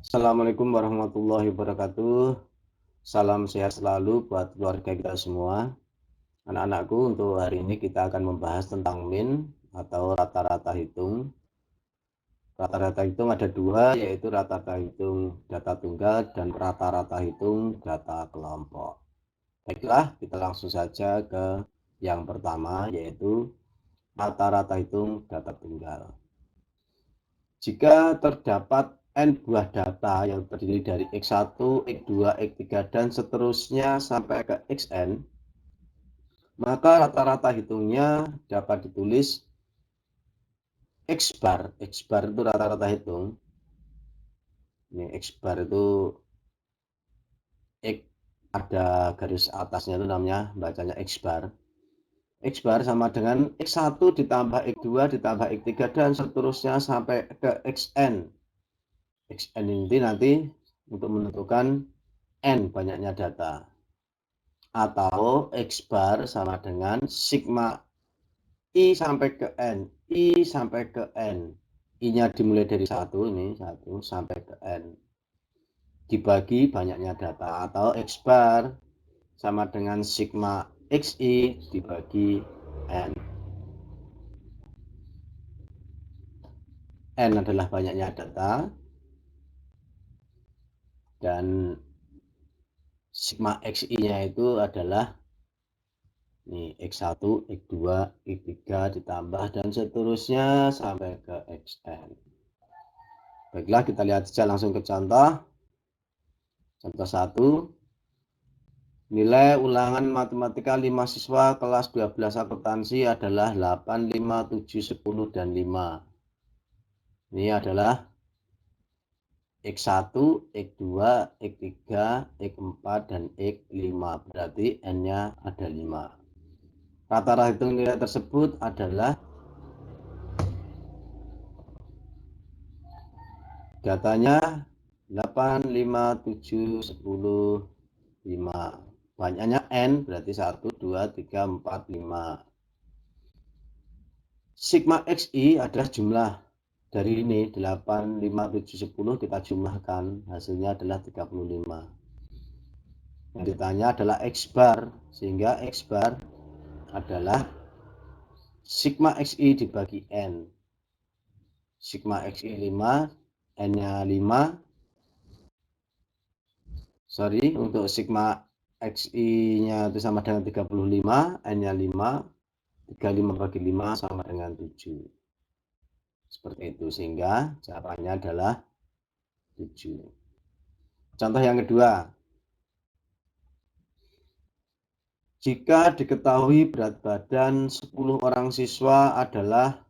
Assalamualaikum warahmatullahi wabarakatuh. Salam sehat selalu buat keluarga kita semua. Anak-anakku, untuk hari ini kita akan membahas tentang min atau rata-rata hitung. Rata-rata hitung ada dua, yaitu rata-rata hitung data tunggal dan rata-rata hitung data kelompok. Baiklah, kita langsung saja ke yang pertama, yaitu rata-rata hitung data tunggal. Jika terdapat N buah data yang terdiri dari X1, X2, X3, dan seterusnya sampai ke Xn, maka rata-rata hitungnya dapat ditulis X bar. X bar itu rata-rata hitung. Ini X bar itu X, ada garis atasnya, itu namanya bacanya X bar. X bar sama dengan X1 ditambah X2 ditambah X3 dan seterusnya sampai ke Xn. Xn ini nanti untuk menentukan N banyaknya data, atau X bar sama dengan sigma I sampai ke N, I sampai ke N, I nya dimulai dari 1, ini 1 sampai ke N, dibagi banyaknya data, atau X bar sama dengan sigma XI dibagi N. N adalah banyaknya data dan sigma XI nya itu adalah ini X1, X2, X3 ditambah dan seterusnya sampai ke Xn. Baiklah, kita lihat saja langsung ke contoh. Contoh 1. Nilai ulangan matematika 5 siswa kelas 12 akuntansi adalah 8, 5, 7, 10, dan 5. Ini adalah X1, X2, X3, X4, dan X5. Berarti N-nya ada 5. Rata-rata hitung nilai tersebut adalah datanya 8, 5, 7, 10, 5. Banyaknya N berarti 1, 2, 3, 4, 5. Sigma XI adalah jumlah dari ini 8, 5, 7, 10 kita jumlahkan, hasilnya adalah 35. Yang ditanya adalah X bar, sehingga X bar adalah sigma XI dibagi N. Sigma XI 5, N-nya 5. Untuk sigma XI-nya itu sama dengan 35, N-nya 5. 35 bagi 5 sama dengan 7. Seperti itu, sehingga jawabannya adalah 7. Contoh yang kedua. Jika diketahui berat badan 10 orang siswa adalah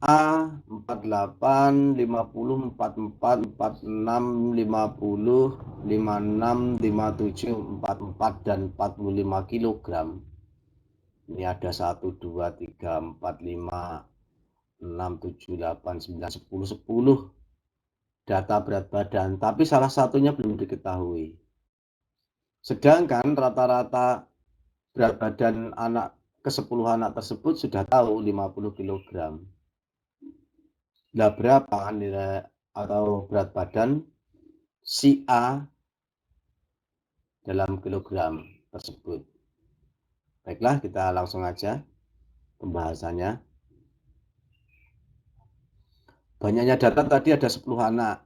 A 48, 50, 44, 46, 50, 56, 57, 44, dan 45 kg. Ini ada 1, 2, 3, 4, 5, 6, 7, 8, 9, 10, 10 data berat badan, tapi salah satunya belum diketahui. Sedangkan rata-rata berat badan anak ke-10 anak tersebut sudah tahu 50 kg. Nah, berapa nilai atau berat badan si A dalam kilogram tersebut? Baiklah, kita langsung aja pembahasannya. Banyaknya data tadi ada 10 anak.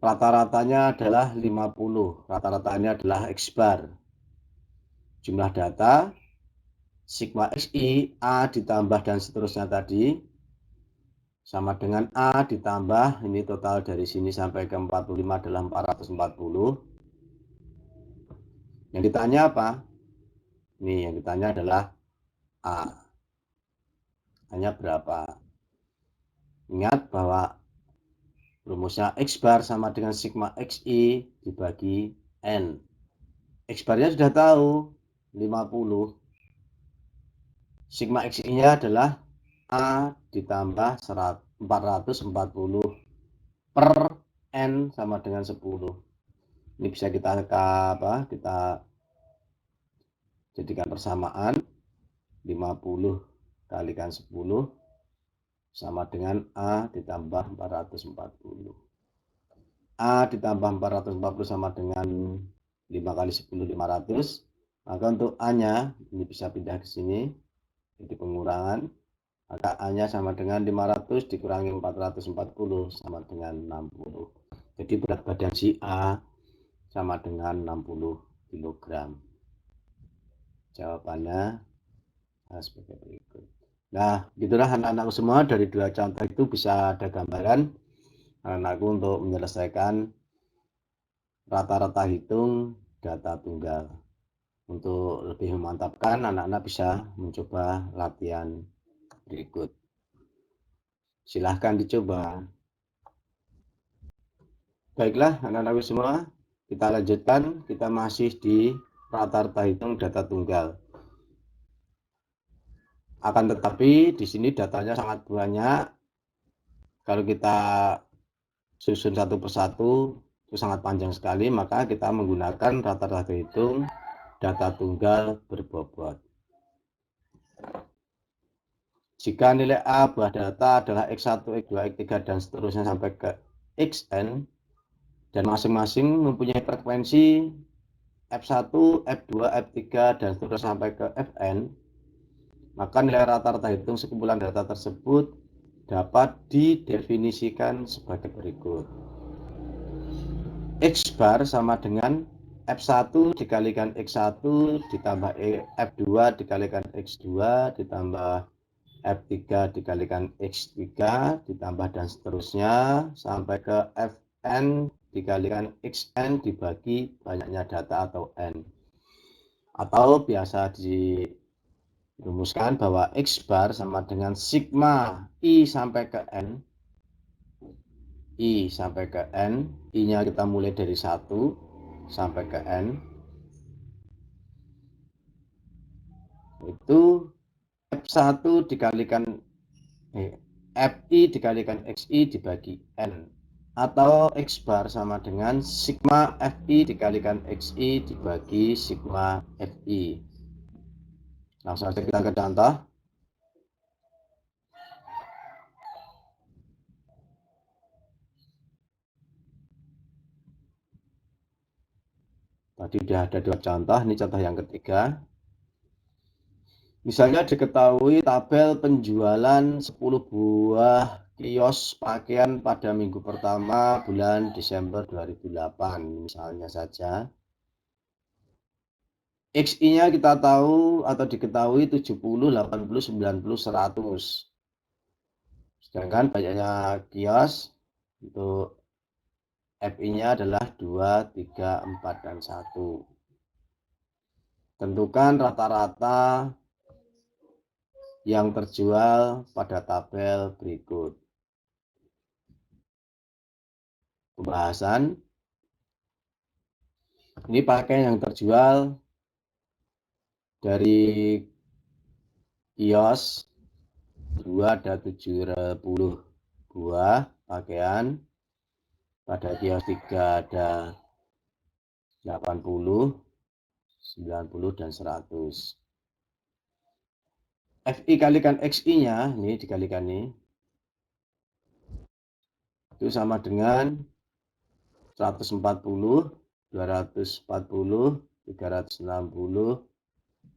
Rata-ratanya adalah 50. Rata-ratanya adalah X bar. Jumlah data sigma XI A ditambah dan seterusnya tadi sama dengan A ditambah, ini total dari sini sampai ke 45 adalah 440. Yang ditanya apa? Ini yang ditanya adalah A. Hanya berapa? Ingat bahwa rumusnya X bar sama dengan sigma XI dibagi N. X barnya sudah tahu 50. Sigma XI-nya adalah A ditambah 440 per N sama dengan 10. Ini bisa kita jadikan persamaan. 50 kalikan 10 sama dengan A ditambah 440. A ditambah 440 sama dengan 5 kali 10 500. Maka untuk A-nya ini bisa pindah ke sini, jadi pengurangan. Maka A-nya sama dengan 500 dikurangi 440 sama dengan 60. Jadi berat badan si A sama dengan 60 kg. Jawabannya sebagai berikut. Nah, gitulah anak-anakku semua, dari dua contoh itu bisa ada gambaran anak-anakku untuk menyelesaikan rata-rata hitung data tunggal. Untuk lebih memantapkan, anak-anak bisa mencoba latihan berikut. Silahkan dicoba. Baiklah anak-anakku semua, kita lanjutkan. Kita masih di rata-rata hitung data tunggal. Akan tetapi di sini datanya sangat banyak. Kalau kita susun satu persatu itu sangat panjang sekali, maka kita menggunakan rata-rata hitung data tunggal berbobot. Jika nilai A buah data adalah X1, X2, X3, dan seterusnya sampai ke Xn, dan masing-masing mempunyai frekuensi F1, F2, F3, dan seterusnya sampai ke Fn, maka nilai rata-rata hitung sekumpulan data tersebut dapat didefinisikan sebagai berikut. X bar sama dengan F1 dikalikan X1 ditambah F2 dikalikan X2 ditambah F3 dikalikan X3 ditambah dan seterusnya sampai ke Fn dikalikan Xn dibagi banyaknya data atau N. Atau biasa dirumuskan bahwa X bar sama dengan sigma I sampai ke N. I sampai ke N, I-nya kita mulai dari 1 sampai ke N, itu F1 dikalikan Fi dikalikan Xi dibagi N, atau X bar sama dengan sigma Fi dikalikan Xi dibagi sigma Fi. Langsung saja kita ke contoh. Tadi sudah ada dua contoh, ini contoh yang ketiga. Misalnya diketahui tabel penjualan 10 buah kios pakaian pada minggu pertama bulan Desember 2008 misalnya saja. XI-nya kita tahu atau diketahui 70, 80, 90, 100. Sedangkan banyaknya kios untuk FI-nya adalah 2, 3, 4, dan 1. Tentukan rata-rata yang terjual pada tabel berikut. Pembahasan. Ini pakaian yang terjual dari kios 2 ada 70 buah pakaian, pada kios 3 ada 80, 90, dan 100. FI kalikan XI-nya, ini dikalikan ini, itu sama dengan 140, 240, 360,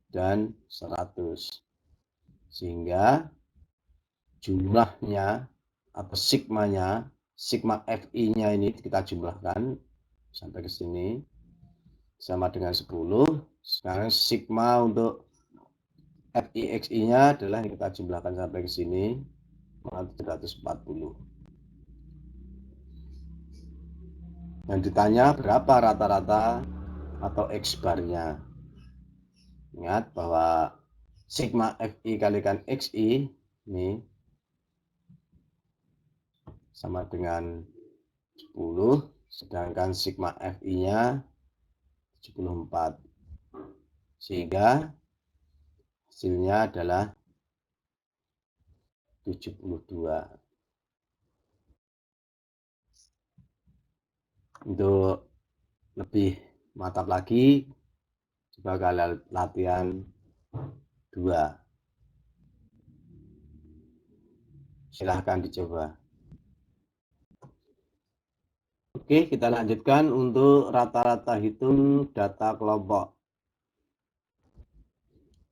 dan 100. Sehingga jumlahnya atau sigmanya, sigma FI-nya ini kita jumlahkan sampai ke sini sama dengan 10. Sekarang sigma untuk FIXI-nya adalah yang kita jumlahkan sampai ke sini 740. Yang ditanya berapa rata-rata atau X bar-nya. Ingat bahwa sigma FI kalikan XI ini sama dengan 10, sedangkan sigma FI-nya 74. Sehingga hasilnya adalah 72. Untuk lebih mantap lagi, coba kalian latihan 2. Silahkan dicoba. Oke, kita lanjutkan untuk rata-rata hitung data kelompok.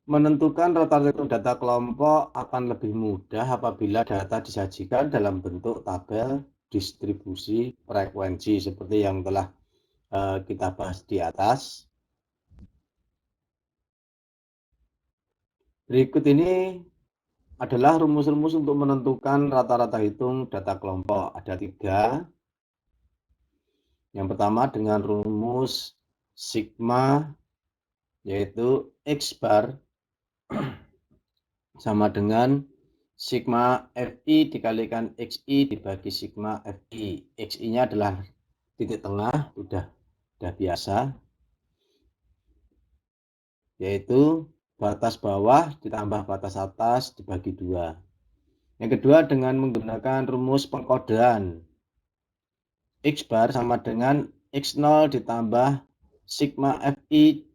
Menentukan rata-rata hitung data kelompok akan lebih mudah apabila data disajikan dalam bentuk tabel distribusi frekuensi seperti yang telah kita bahas di atas. Berikut ini adalah rumus-rumus untuk menentukan rata-rata hitung data kelompok. Ada 3. Yang pertama dengan rumus sigma, yaitu X bar sama dengan sigma FI dikalikan XI dibagi sigma FI. XI-nya adalah titik tengah, sudah biasa, yaitu batas bawah ditambah batas atas dibagi 2. Yang kedua dengan menggunakan rumus pengkodean. X bar sama dengan X0 ditambah sigma FI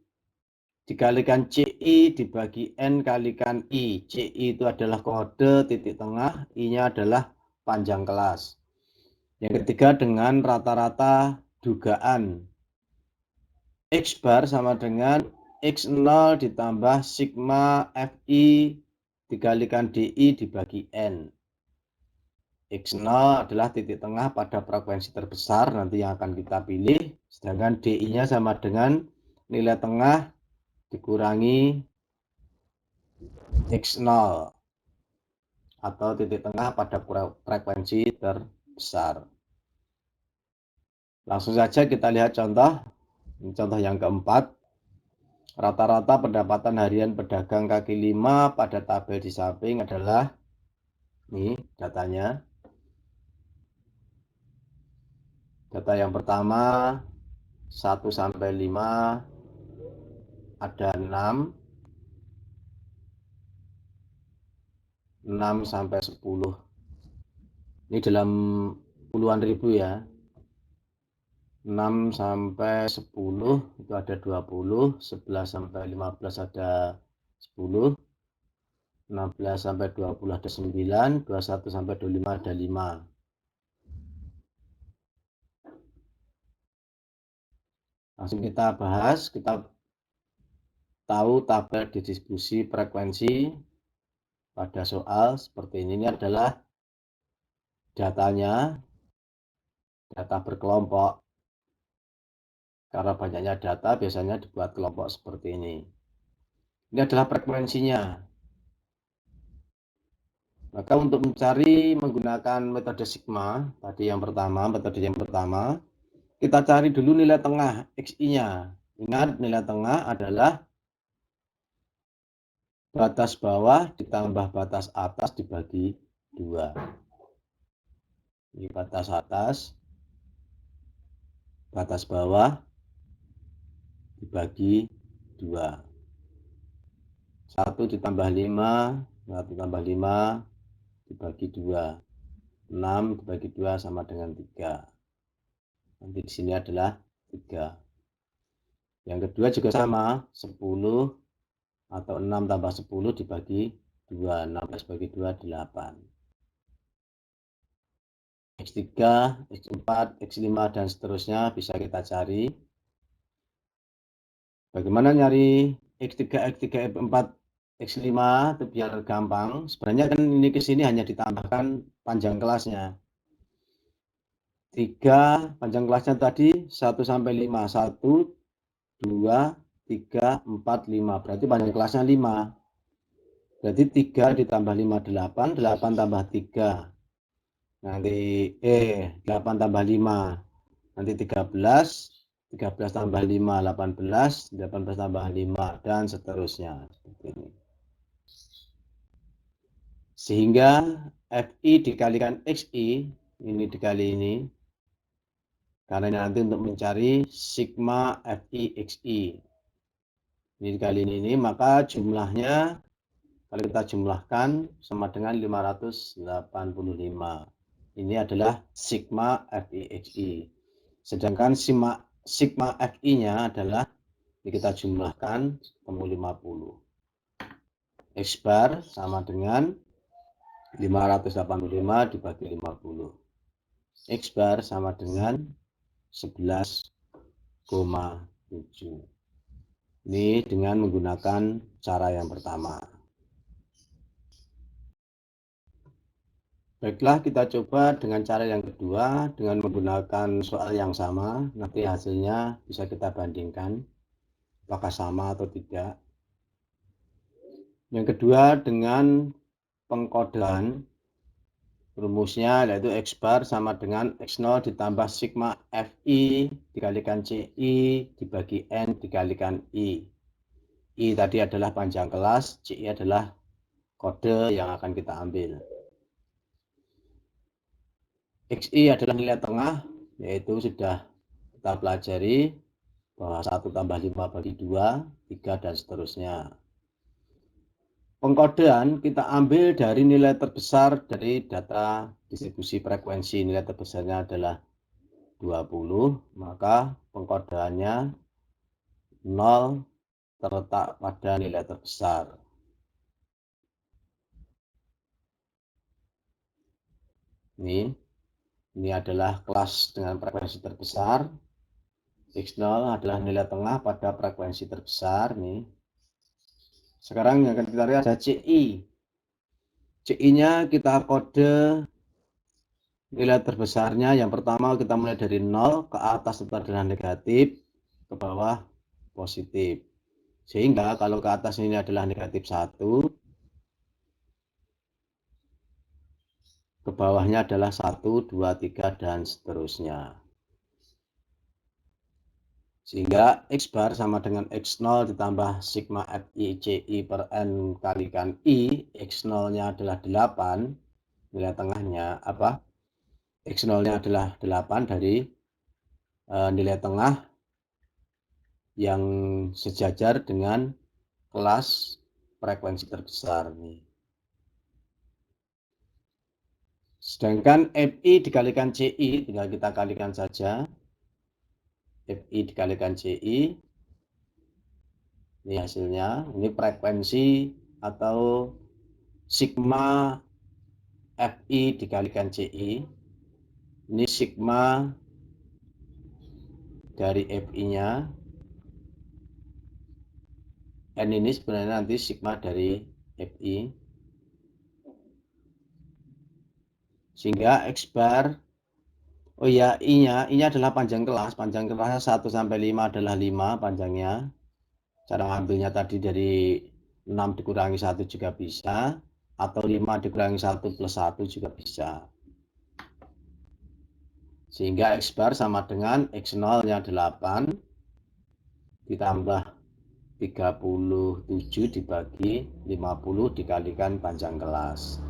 dikalikan CI dibagi N kalikan I. CI itu adalah kode titik tengah, I-nya adalah panjang kelas. Yang ketiga dengan rata-rata dugaan. X bar sama dengan X0 ditambah sigma FI dikalikan DI dibagi N. X0 adalah titik tengah pada frekuensi terbesar nanti yang akan kita pilih, sedangkan DI-nya sama dengan nilai tengah dikurangi X0 atau titik tengah pada frekuensi terbesar. Langsung saja kita lihat contoh. Ini contoh yang keempat. Rata-rata pendapatan harian pedagang kaki 5 pada tabel di samping adalah ini datanya. Data yang pertama 1 sampai 5 ada 6 sampai 10. Ini dalam puluhan ribu ya. 6 sampai 10 itu ada 20, 11 sampai 15 ada 10, 16 sampai 20 ada 9, 21 sampai 25 ada 5. Langsung kita bahas, kita tahu tabel distribusi frekuensi pada soal seperti ini. Ini adalah datanya, data berkelompok. Karena banyaknya data biasanya dibuat kelompok seperti ini. Ini adalah frekuensinya. Maka untuk mencari menggunakan metode sigma, metode yang pertama, kita cari dulu nilai tengah XI-nya. Ingat, nilai tengah adalah batas bawah ditambah batas atas dibagi 2. Ini batas atas, batas bawah dibagi 2. 1 ditambah 5, 1 tambah 5 dibagi 2. 6 dibagi 2 sama dengan 3. Nanti di sini adalah 3. Yang kedua juga sama, 10 atau 6 tambah 10 dibagi 2. 16 bagi 2, 8. X3, X4, X5 dan seterusnya bisa kita cari. Bagaimana nyari X3, X3, X4, X5 itu biar gampang. Sebenarnya kan ini ke sini hanya ditambahkan panjang kelasnya. 3 panjang kelasnya tadi 1 sampai 5. 1, 2, 3, 4, 5. Berarti panjang kelasnya 5. Berarti 3 ditambah 5, 8. 8 tambah 3. Nanti 8 tambah 5. Nanti 13. 13 tambah 5, 18. 18 tambah 5 dan seterusnya. Seperti ini. Sehingga FI dikalikan XI, ini dikali ini. Karena ini nanti untuk mencari sigma FI XI. Ini dikali ini, maka jumlahnya kalau kita jumlahkan sama dengan 585. Ini adalah sigma FI XI. Sedangkan sigma FI-nya adalah kita jumlahkan ketemu 50. X bar sama dengan 585 dibagi 50. X bar sama dengan 11,7. Ini dengan menggunakan cara yang pertama. Baiklah, kita coba dengan cara yang kedua dengan menggunakan soal yang sama. Nanti hasilnya bisa kita bandingkan apakah sama atau tidak. Yang kedua dengan pengkodean. Rumusnya yaitu X bar sama dengan X0 ditambah sigma Fi dikalikan Ci dibagi N dikalikan I. I tadi adalah panjang kelas, Ci adalah kode yang akan kita ambil. Xi adalah nilai tengah, yaitu sudah kita pelajari bahwa 1 tambah 5 bagi 2, 3 dan seterusnya. Pengkodean kita ambil dari nilai terbesar dari data distribusi frekuensi. Nilai terbesarnya adalah 20, maka pengkodeannya 0 terletak pada nilai terbesar. Ini adalah kelas dengan frekuensi terbesar. X0 adalah nilai tengah pada frekuensi terbesar. Nih. Sekarang yang akan kita lihat ada Ci. Ci-nya kita kode nilai terbesarnya. Yang pertama kita mulai dari 0, ke atas itu adalah negatif, ke bawah positif. Sehingga kalau ke atas ini adalah negatif 1, ke bawahnya adalah 1, 2, 3, dan seterusnya. Sehingga X bar sama dengan X0 ditambah sigma Fi Ci per N kalikan I. X0-nya adalah 8, nilai tengahnya apa? X0-nya adalah 8 dari nilai tengah yang sejajar dengan kelas frekuensi terbesar nih. Sedangkan Fi dikalikan Ci tinggal kita kalikan saja. Fi dikalikan Ci, ini hasilnya. Ini frekuensi atau sigma Fi dikalikan Ci. Ini sigma dari Fi-nya. N ini sebenarnya nanti sigma dari Fi. Sehingga X bar, oh ya, I-nya adalah panjang kelas. Panjang kelasnya 1 sampai 5 adalah 5 panjangnya. Cara ngambilnya tadi dari 6 dikurangi 1 juga bisa, atau 5 dikurangi 1 plus 1 juga bisa. Sehingga X bar sama dengan X0-nya 8 ditambah 37 dibagi 50 dikalikan panjang kelas.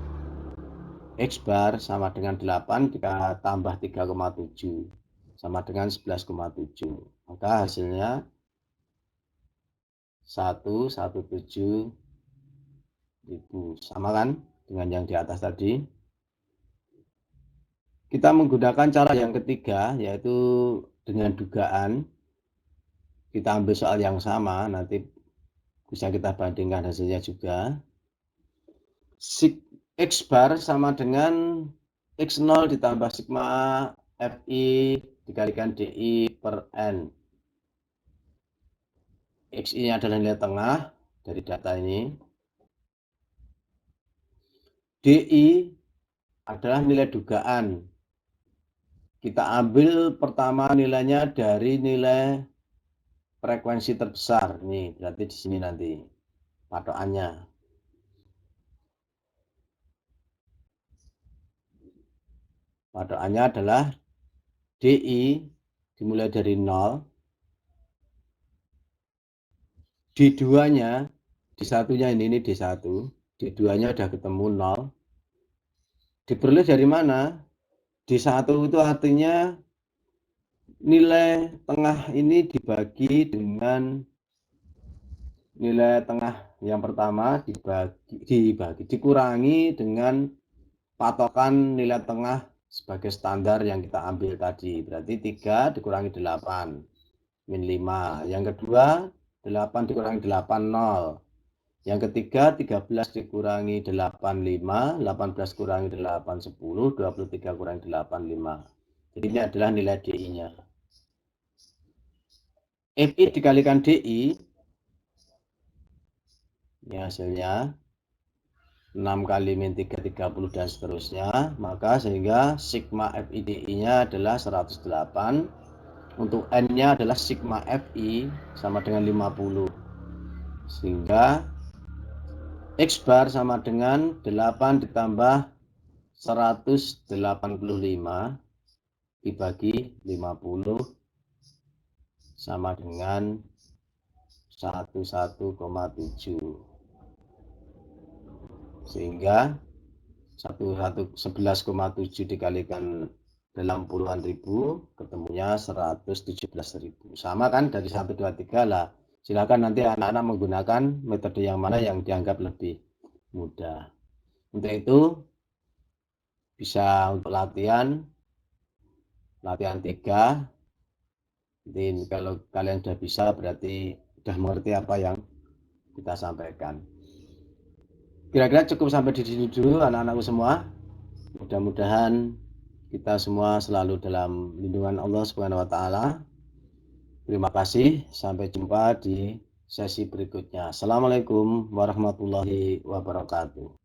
X bar sama dengan 8 kita tambah 3,7 sama dengan 11,7. Maka hasilnya 117.000. Sama kan dengan yang di atas tadi. Kita menggunakan cara yang ketiga, yaitu dengan dugaan. Kita ambil soal yang sama, nanti bisa kita bandingkan hasilnya juga. X bar sama dengan X0 ditambah sigma Fi dikalikan Di per N. Xi adalah nilai tengah dari data ini. Di adalah nilai dugaan. Kita ambil pertama nilainya dari nilai frekuensi terbesar. Nih, berarti di sini nanti patokannya. Patokannya adalah Di dimulai dari 0. D2-nya, D1-nya ini D1. D2-nya udah ketemu 0. Diperoleh dari mana? D1 itu artinya nilai tengah ini dibagi dengan nilai tengah yang pertama dikurangi dengan patokan nilai tengah sebagai standar yang kita ambil tadi. Berarti 3 dikurangi 8, min 5. Yang kedua, 8 dikurangi 8, 0. Yang ketiga, 13 dikurangi 8, 5. 18 kurangi 8, 10. 23 kurangi 8, 5. Jadi ini adalah nilai DI-nya. FI dikalikan DI, ini hasilnya 6 kali min 3, 30 dan seterusnya, maka sehingga sigma FIDI-nya adalah 108, untuk N-nya adalah sigma FI sama dengan 50, sehingga X bar sama dengan 8 ditambah 185 dibagi 50 sama dengan 11,7, sehingga 11,7 dikalikan dalam puluhan ribu ketemunya 117.000. Sama kan dari 1, 2, 3 lah. Silakan nanti anak-anak menggunakan metode yang mana yang dianggap lebih mudah. Untuk itu bisa untuk latihan 3. Jadi kalau kalian sudah bisa berarti sudah mengerti apa yang kita sampaikan. Kira-kira cukup sampai di sini dulu anak-anakku semua. Mudah-mudahan kita semua selalu dalam lindungan Allah Subhanahu wa taala. Terima kasih, sampai jumpa di sesi berikutnya. Assalamualaikum warahmatullahi wabarakatuh.